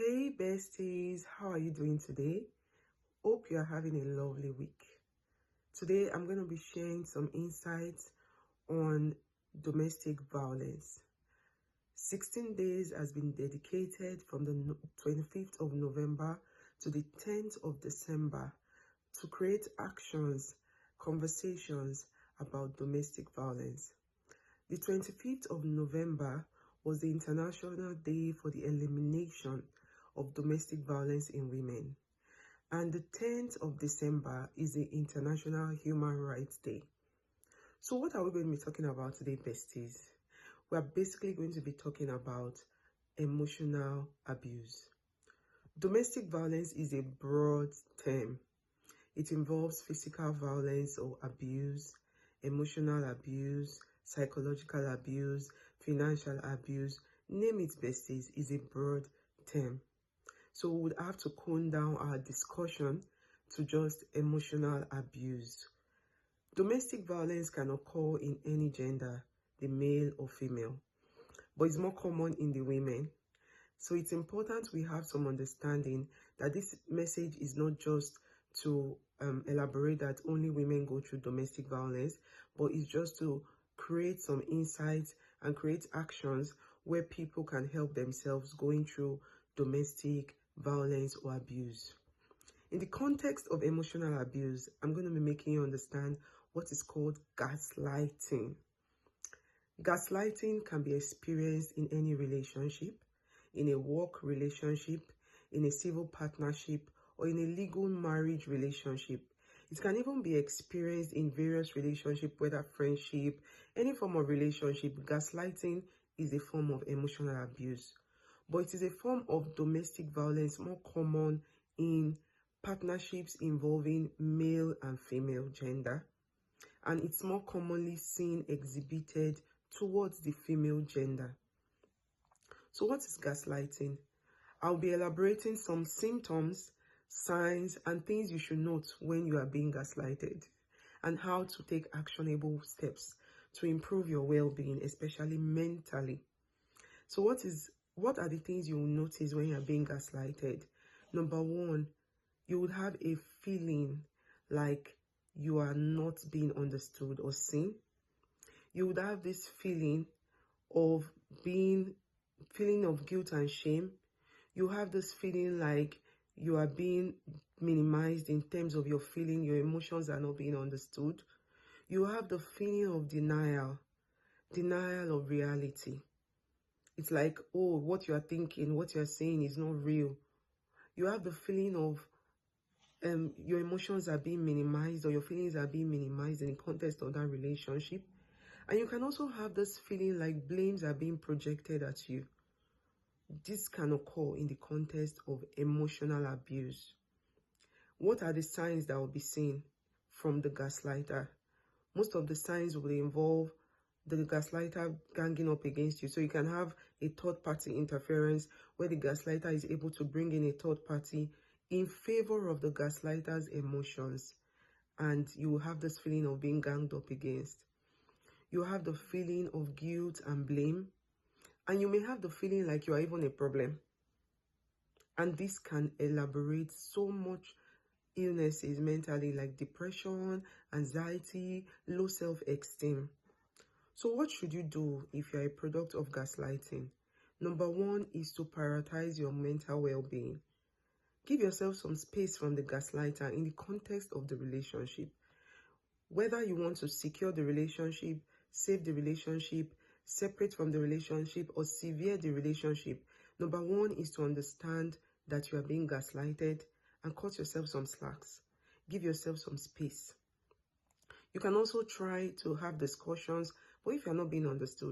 Hey besties, how are you doing today? Hope you are having a lovely week. Today I'm going to be sharing some insights on domestic violence. 16 days has been dedicated from the 25th of November to the 10th of December to create actions, conversations about domestic violence. The 25th of November was the International Day for the Elimination of Domestic Violence in Women. And the 10th of December is the International Human Rights Day. So what are we going to be talking about today, besties? We're basically going to be talking about emotional abuse. Domestic violence is a broad term. It involves physical violence or abuse, emotional abuse, psychological abuse, financial abuse, name it, besties, is a broad term. So we would have to cone down our discussion to just emotional abuse. Domestic violence can occur in any gender, the male or female, but it's more common in the women. So it's important we have some understanding that this message is not just to elaborate that only women go through domestic violence, but it's just to create some insights and create actions where people can help themselves going through domestic violence or abuse. In the context of emotional abuse, I'm going to be making you understand what is called gaslighting. Gaslighting can be experienced in any relationship, in a work relationship, in a civil partnership, or in a legal marriage relationship. It can even be experienced in various relationships, whether friendship, any form of relationship. Gaslighting is a form of emotional abuse, but it is a form of domestic violence more common in partnerships involving male and female gender, and it's more commonly seen exhibited towards the female gender. So what is gaslighting? I'll be elaborating some symptoms, signs, and things you should note when you are being gaslighted, and how to take actionable steps to improve your well-being, especially mentally. So what are the things you will notice when you are being gaslighted? Number one, you would have a feeling like you are not being understood or seen. You would have this feeling of guilt and shame. You have this feeling like you are being minimized in terms of your feeling, your emotions are not being understood. You have the feeling of denial of reality. It's like, oh, what you are thinking, what you are saying is not real. You have the feeling of your emotions are being minimized, or your feelings are being minimized in the context of that relationship. And you can also have this feeling like blames are being projected at you. This can occur in the context of emotional abuse. What are the signs that will be seen from the gaslighter? Most of the signs will involve the gaslighter ganging up against you. So you can have a third-party interference where the gaslighter is able to bring in a third party in favor of the gaslighter's emotions, and you will have this feeling of being ganged up against. You have the feeling of guilt and blame, and you may have the feeling like you are even a problem. And this can elaborate so much illnesses mentally, like depression, anxiety, low self-esteem. So what should you do if you're a product of gaslighting? Number one is to prioritize your mental well-being. Give yourself some space from the gaslighter in the context of the relationship. Whether you want to secure the relationship, save the relationship, separate from the relationship, or sever the relationship, number one is to understand that you are being gaslighted and cut yourself some slacks. Give yourself some space. You can also try to have discussions, but if you're not being understood,